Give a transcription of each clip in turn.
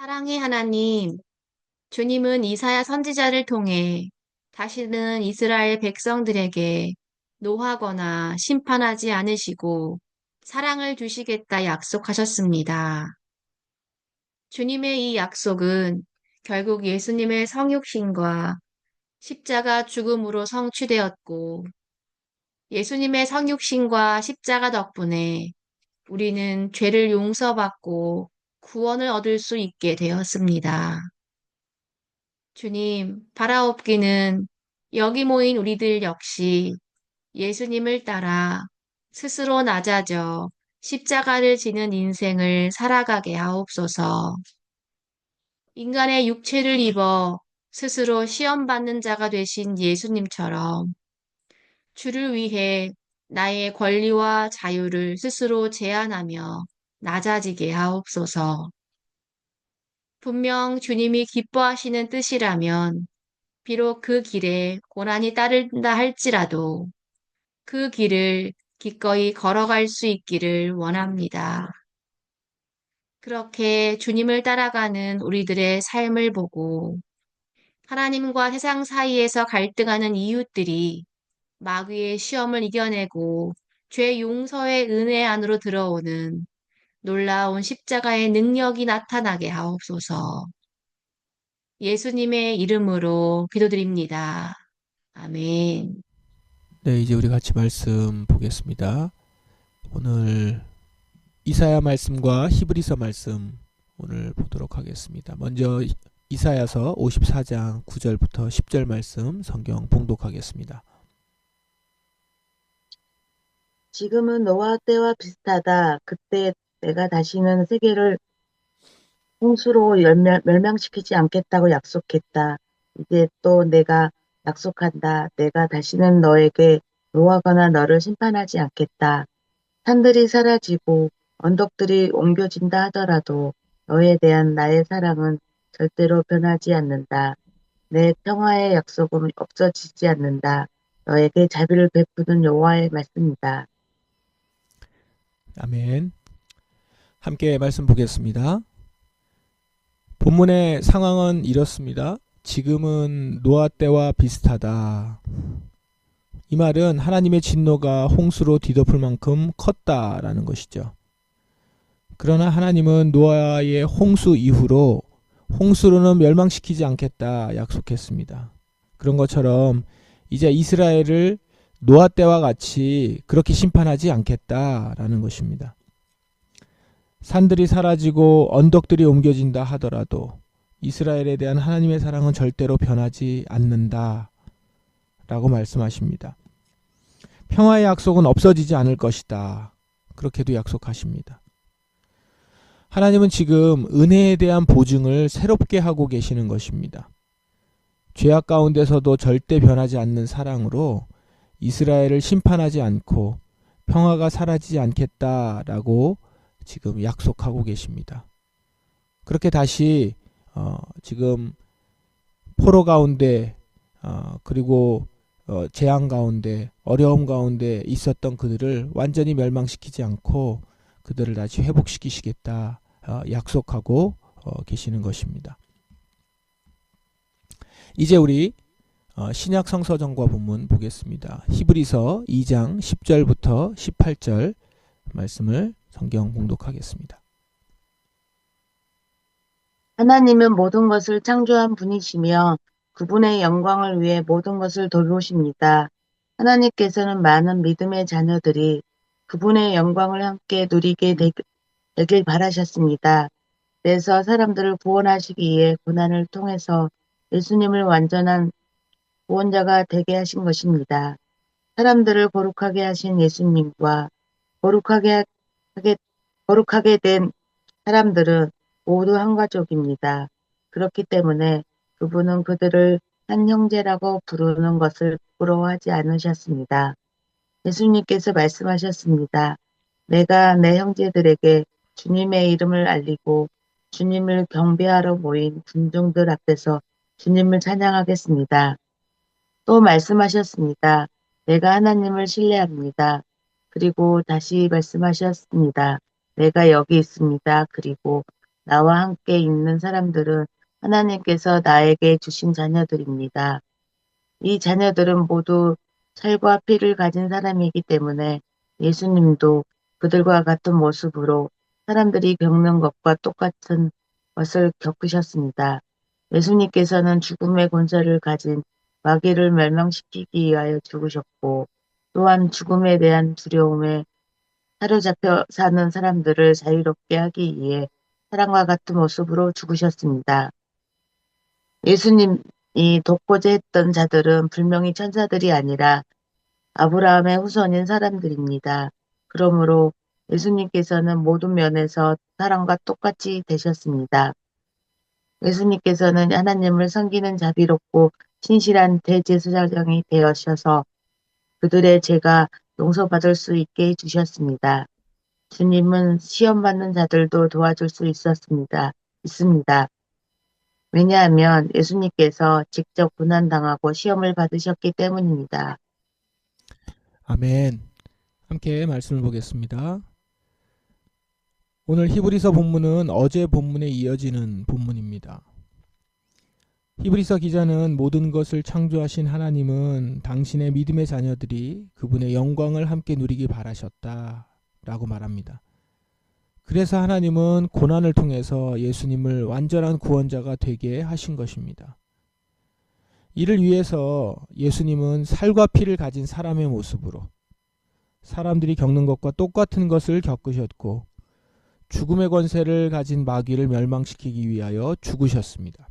사랑의 하나님, 주님은 이사야 선지자를 통해 다시는 이스라엘 백성들에게 노하거나 심판하지 않으시고 사랑을 주시겠다 약속하셨습니다. 주님의 이 약속은 결국 예수님의 성육신과 십자가 죽음으로 성취되었고 예수님의 성육신과 십자가 덕분에 우리는 죄를 용서받고 구원을 얻을 수 있게 되었습니다. 주님, 바라옵기는 여기 모인 우리들 역시 예수님을 따라 스스로 낮아져 십자가를 지는 인생을 살아가게 하옵소서. 인간의 육체를 입어 스스로 시험받는 자가 되신 예수님처럼 주를 위해 나의 권리와 자유를 스스로 제한하며 낮아지게 하옵소서. 분명 주님이 기뻐하시는 뜻이라면 비록 그 길에 고난이 따른다 할지라도 그 길을 기꺼이 걸어갈 수 있기를 원합니다. 그렇게 주님을 따라가는 우리들의 삶을 보고 하나님과 세상 사이에서 갈등하는 이웃들이 마귀의 시험을 이겨내고 죄 용서의 은혜 안으로 들어오는 놀라운 십자가의 능력이 나타나게 하옵소서. 예수님의 이름으로 기도드립니다. 아멘. 네, 이제 우리 같이 말씀 보겠습니다. 오늘 이사야 말씀과 히브리서 말씀 오늘 보도록 하겠습니다. 먼저 이사야서 54장 9절부터 10절 말씀 성경 봉독하겠습니다. 지금은 노아 때와 비슷하다. 그때 내가 다시는 세계를 홍수로 멸망시키지 않겠다고 약속했다. 이제 또 내가 약속한다. 내가 다시는 너에게 노하거나 너를 심판하지 않겠다. 산들이 사라지고 언덕들이 옮겨진다 하더라도 너에 대한 나의 사랑은 절대로 변하지 않는다. 내 평화의 약속은 없어지지 않는다. 너에게 자비를 베푸는 여호와의 말씀이다. 아멘. 함께 말씀 보겠습니다. 본문의 상황은 이렇습니다. 지금은 노아 때와 비슷하다. 이 말은 하나님의 진노가 홍수로 뒤덮을 만큼 컸다라는 것이죠. 그러나 하나님은 노아의 홍수 이후로 홍수로는 멸망시키지 않겠다 약속했습니다. 그런 것처럼 이제 이스라엘을 노아 때와 같이 그렇게 심판하지 않겠다라는 것입니다. 산들이 사라지고 언덕들이 옮겨진다 하더라도 이스라엘에 대한 하나님의 사랑은 절대로 변하지 않는다 라고 말씀하십니다. 평화의 약속은 없어지지 않을 것이다. 그렇게도 약속하십니다. 하나님은 지금 은혜에 대한 보증을 새롭게 하고 계시는 것입니다. 죄악 가운데서도 절대 변하지 않는 사랑으로 이스라엘을 심판하지 않고 평화가 사라지지 않겠다라고 지금 약속하고 계십니다. 그렇게 다시 지금 포로 가운데 그리고 재앙 가운데 어려움 가운데 있었던 그들을 완전히 멸망시키지 않고 그들을 다시 회복시키시겠다 약속하고 계시는 것입니다. 이제 우리 신약 성서정과 본문 보겠습니다. 히브리서 2장 10절부터 18절 말씀을 성경 봉독하겠습니다. 하나님은 모든 것을 창조한 분이시며 그분의 영광을 위해 모든 것을 돌보십니다. 하나님께서는 많은 믿음의 자녀들이 그분의 영광을 함께 누리게 되길 바라셨습니다. 그래서 사람들을 구원하시기 위해 고난을 통해서 예수님을 완전한 구원자가 되게 하신 것입니다. 사람들을 거룩하게 하신 예수님과 거룩하게, 하게, 거룩하게 된 사람들은 모두 한 가족입니다. 그렇기 때문에 그분은 그들을 한 형제라고 부르는 것을 부러워하지 않으셨습니다. 예수님께서 말씀하셨습니다. 내가 내 형제들에게 주님의 이름을 알리고 주님을 경배하러 모인 군중들 앞에서 주님을 찬양하겠습니다. 또 말씀하셨습니다. 내가 하나님을 신뢰합니다. 그리고 다시 말씀하셨습니다. 내가 여기 있습니다. 그리고 나와 함께 있는 사람들은 하나님께서 나에게 주신 자녀들입니다. 이 자녀들은 모두 살과 피를 가진 사람이기 때문에 예수님도 그들과 같은 모습으로 사람들이 겪는 것과 똑같은 것을 겪으셨습니다. 예수님께서는 죽음의 권세를 가진 마귀를 멸망시키기 위하여 죽으셨고, 또한 죽음에 대한 두려움에 사로잡혀 사는 사람들을 자유롭게 하기 위해 사람과 같은 모습으로 죽으셨습니다. 예수님이 돕고자 했던 자들은 분명히 천사들이 아니라 아브라함의 후손인 사람들입니다. 그러므로 예수님께서는 모든 면에서 사람과 똑같이 되셨습니다. 예수님께서는 하나님을 섬기는 자비롭고 신실한 대제사장이 되어셔서 그들의 죄가 용서받을 수 있게 해주셨습니다. 주님은 시험받는 자들도 도와줄 수 있습니다. 왜냐하면 예수님께서 직접 고난당하고 시험을 받으셨기 때문입니다. 아멘. 함께 말씀을 보겠습니다. 오늘 히브리서 본문은 어제 본문에 이어지는 본문입니다. 히브리서 기자는 모든 것을 창조하신 하나님은 당신의 믿음의 자녀들이 그분의 영광을 함께 누리기 바라셨다 라고 말합니다. 그래서 하나님은 고난을 통해서 예수님을 완전한 구원자가 되게 하신 것입니다. 이를 위해서 예수님은 살과 피를 가진 사람의 모습으로 사람들이 겪는 것과 똑같은 것을 겪으셨고 죽음의 권세를 가진 마귀를 멸망시키기 위하여 죽으셨습니다.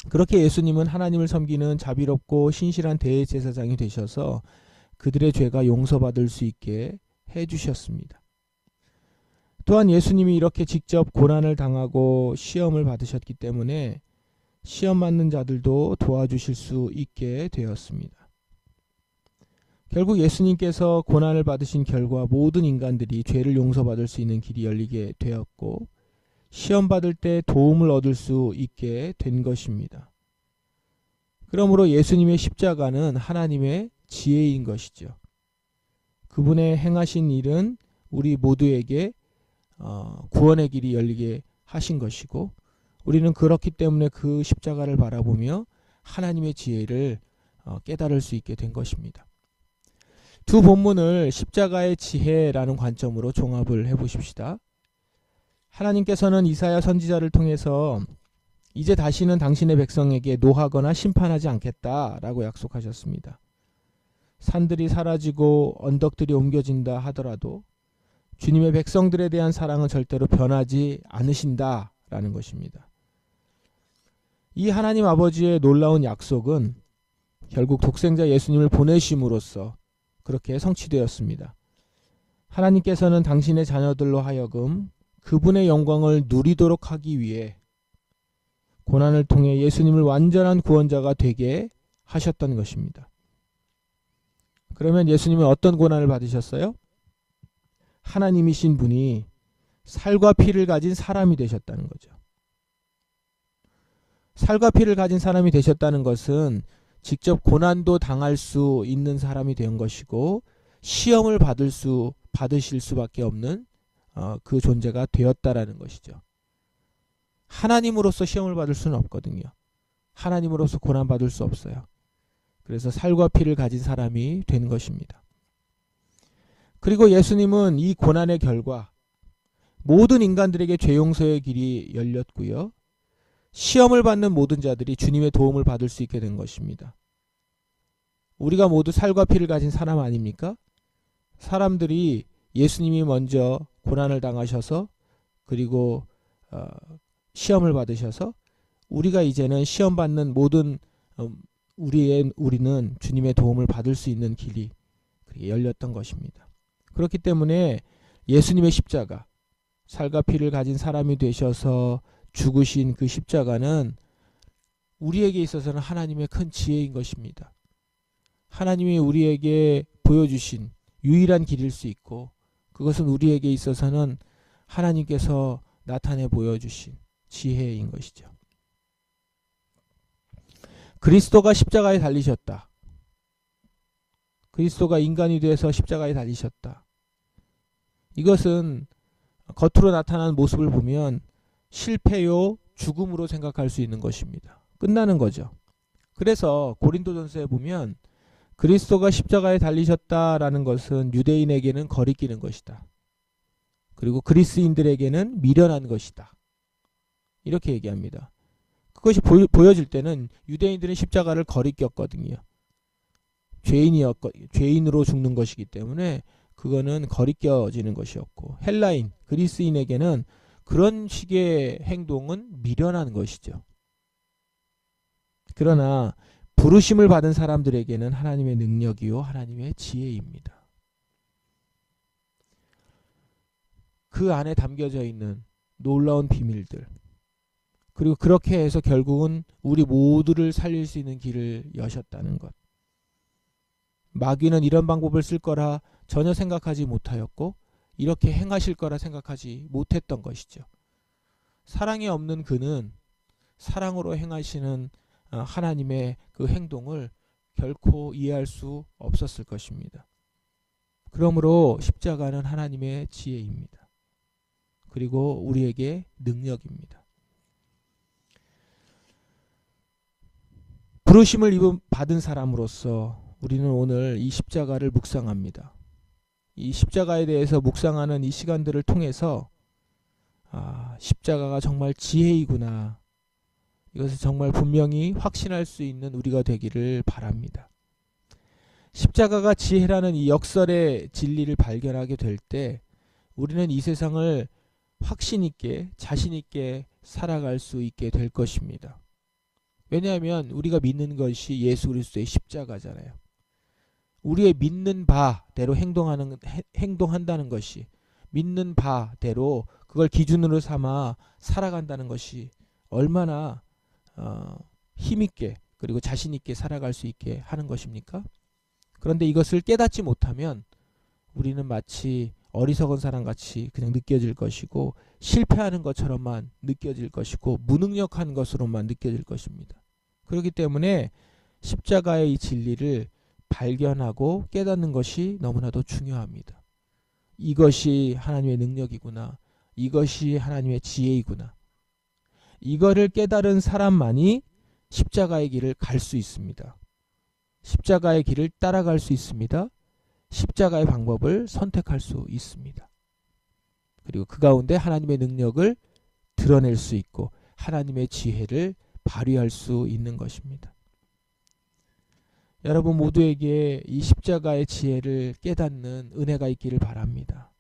그렇게 예수님은 하나님을 섬기는 자비롭고 신실한 대제사장이 되셔서 그들의 죄가 용서받을 수 있게 해주셨습니다. 또한 예수님이 이렇게 직접 고난을 당하고 시험을 받으셨기 때문에 시험 맞는 자들도 도와주실 수 있게 되었습니다. 결국 예수님께서 고난을 받으신 결과 모든 인간들이 죄를 용서받을 수 있는 길이 열리게 되었고 시험 받을 때 도움을 얻을 수 있게 된 것입니다. 그러므로 예수님의 십자가는 하나님의 지혜인 것이죠. 그분의 행하신 일은 우리 모두에게 구원의 길이 열리게 하신 것이고 우리는 그렇기 때문에 그 십자가를 바라보며 하나님의 지혜를 깨달을 수 있게 된 것입니다. 두 본문을 십자가의 지혜라는 관점으로 종합을 해보십시다. 하나님께서는 이사야 선지자를 통해서 이제 다시는 당신의 백성에게 노하거나 심판하지 않겠다라고 약속하셨습니다. 산들이 사라지고 언덕들이 옮겨진다 하더라도 주님의 백성들에 대한 사랑은 절대로 변하지 않으신다라는 것입니다. 이 하나님 아버지의 놀라운 약속은 결국 독생자 예수님을 보내심으로써 그렇게 성취되었습니다. 하나님께서는 당신의 자녀들로 하여금 그분의 영광을 누리도록 하기 위해 고난을 통해 예수님을 완전한 구원자가 되게 하셨던 것입니다. 그러면 예수님은 어떤 고난을 받으셨어요? 하나님이신 분이 살과 피를 가진 사람이 되셨다는 거죠. 살과 피를 가진 사람이 되셨다는 것은 직접 고난도 당할 수 있는 사람이 된 것이고 시험을 받으실 수밖에 없는 그 존재가 되었다라는 것이죠. 하나님으로서 시험을 받을 수는 없거든요. 하나님으로서 고난받을 수 없어요. 그래서 살과 피를 가진 사람이 된 것입니다. 그리고 예수님은 이 고난의 결과 모든 인간들에게 죄 용서의 길이 열렸고요. 시험을 받는 모든 자들이 주님의 도움을 받을 수 있게 된 것입니다. 우리가 모두 살과 피를 가진 사람 아닙니까? 사람들이 예수님이 먼저 고난을 당하셔서 그리고 시험을 받으셔서 우리가 이제는 시험 받는 모든 우리는 주님의 도움을 받을 수 있는 길이 열렸던 것입니다. 그렇기 때문에 예수님의 십자가, 살과 피를 가진 사람이 되셔서 죽으신 그 십자가는 우리에게 있어서는 하나님의 큰 지혜인 것입니다. 하나님이 우리에게 보여주신 유일한 길일 수 있고 그것은 우리에게 있어서는 하나님께서 나타내 보여주신 지혜인 것이죠. 그리스도가 십자가에 달리셨다. 그리스도가 인간이 되어서 십자가에 달리셨다. 이것은 겉으로 나타나는 모습을 보면 실패요, 죽음으로 생각할 수 있는 것입니다. 끝나는 거죠. 그래서 고린도전서에 보면 그리스도가 십자가에 달리셨다라는 것은 유대인에게는 거리끼는 것이다. 그리고 그리스인들에게는 미련한 것이다. 이렇게 얘기합니다. 그것이 보여질 때는 유대인들은 십자가를 거리꼈거든요. 죄인으로 죽는 것이기 때문에 그거는 거리껴지는 것이었고, 헬라인, 그리스인에게는 그런 식의 행동은 미련한 것이죠. 그러나 부르심을 받은 사람들에게는 하나님의 능력이요 하나님의 지혜입니다. 그 안에 담겨져 있는 놀라운 비밀들, 그리고 그렇게 해서 결국은 우리 모두를 살릴 수 있는 길을 여셨다는 것. 마귀는 이런 방법을 쓸 거라 전혀 생각하지 못하였고 이렇게 행하실 거라 생각하지 못했던 것이죠. 사랑이 없는 그는 사랑으로 행하시는 하나님의 그 행동을 결코 이해할 수 없었을 것입니다. 그러므로 십자가는 하나님의 지혜입니다. 그리고 우리에게 능력입니다. 부르심을 받은 사람으로서 우리는 오늘 이 십자가를 묵상합니다. 이 십자가에 대해서 묵상하는 이 시간들을 통해서 십자가가 정말 지혜이구나, 이것을 정말 분명히 확신할 수 있는 우리가 되기를 바랍니다. 십자가가 지혜라는 이 역설의 진리를 발견하게 될 때 우리는 이 세상을 확신 있게 자신 있게 살아갈 수 있게 될 것입니다. 왜냐하면 우리가 믿는 것이 예수 그리스도의 십자가잖아요. 우리의 믿는 바대로 행동한다는 것이, 믿는 바대로 그걸 기준으로 삼아 살아간다는 것이 얼마나 힘있게 그리고 자신있게 살아갈 수 있게 하는 것입니까? 그런데 이것을 깨닫지 못하면 우리는 마치 어리석은 사람같이 그냥 느껴질 것이고, 실패하는 것처럼만 느껴질 것이고, 무능력한 것으로만 느껴질 것입니다. 그렇기 때문에 십자가의 이 진리를 발견하고 깨닫는 것이 너무나도 중요합니다. 이것이 하나님의 능력이구나, 이것이 하나님의 지혜이구나, 이거를 깨달은 사람만이 십자가의 길을 갈 수 있습니다. 십자가의 길을 따라갈 수 있습니다. 십자가의 방법을 선택할 수 있습니다. 그리고 그 가운데 하나님의 능력을 드러낼 수 있고 하나님의 지혜를 발휘할 수 있는 것입니다. 여러분 모두에게 이 십자가의 지혜를 깨닫는 은혜가 있기를 바랍니다.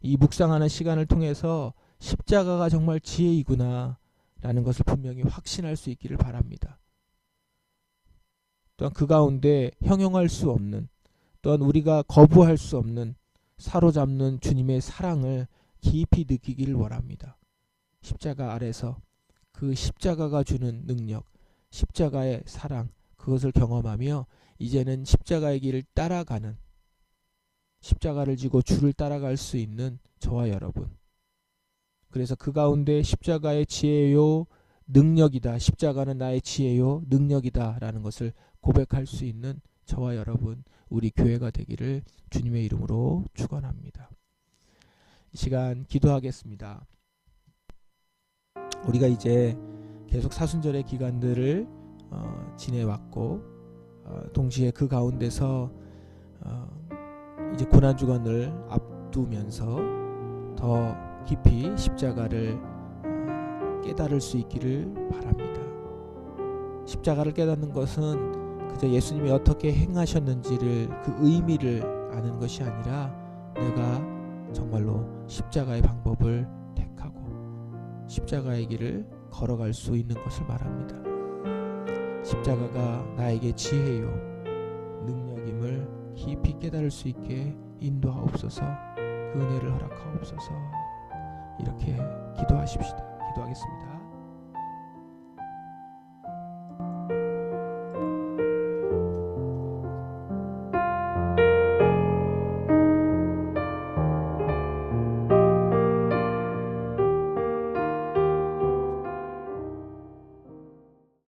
이 묵상하는 시간을 통해서 십자가가 정말 지혜이구나 라는 것을 분명히 확신할 수 있기를 바랍니다. 또한 그 가운데 형용할 수 없는, 또한 우리가 거부할 수 없는 사로잡는 주님의 사랑을 깊이 느끼기를 원합니다. 십자가 아래서 그 십자가가 주는 능력, 십자가의 사랑, 그것을 경험하며 이제는 십자가의 길을 따라가는, 십자가를 지고 주를 따라갈 수 있는 저와 여러분, 그래서 그 가운데 십자가의 지혜요 능력이다, 십자가는 나의 지혜요 능력이다 라는 것을 고백할 수 있는 저와 여러분, 우리 교회가 되기를 주님의 이름으로 축원합니다. 이 시간 기도하겠습니다. 우리가 이제 계속 사순절의 기간들을 지내왔고, 동시에 그 가운데서 이제 고난주간을 앞두면서 더 깊이 십자가를 깨달을 수 있기를 바랍니다. 십자가를 깨닫는 것은 그저 예수님이 어떻게 행하셨는지를, 그 의미를 아는 것이 아니라 내가 정말로 십자가의 방법을 택하고 십자가의 길을 걸어갈 수 있는 것을 말합니다. 십자가가 나에게 지혜요 능력임을 깊이 깨달을 수 있게 인도하옵소서, 그 은혜를 허락하옵소서. 이렇게 기도하십시다. 기도하겠습니다.